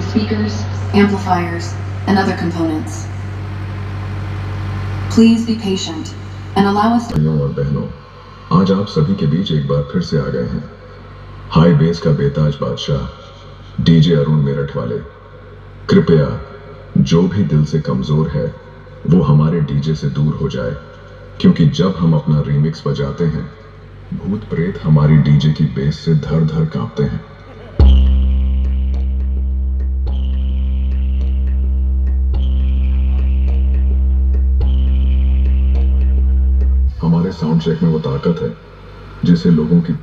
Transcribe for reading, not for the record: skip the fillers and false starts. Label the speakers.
Speaker 1: speakers, amplifiers, and other components. Please be patient and allow us to...
Speaker 2: भाइयों और बहनों, आज आप सभी के बीच एक बार फिर से आ गए हैं। हाई बेस का बेताज बादशाह डीजे अरुण मेरठ वाले। कृपया जो भी दिल से कमजोर है वो हमारे डीजे से दूर हो जाए, क्योंकि जब हम अपना रीमिक्स बजाते हैं भूत प्रेत हमारी डीजे की बेस से धर धर कांपते हैं। हमारे साउंड चेक में वो ताकत है जिसे लोगों की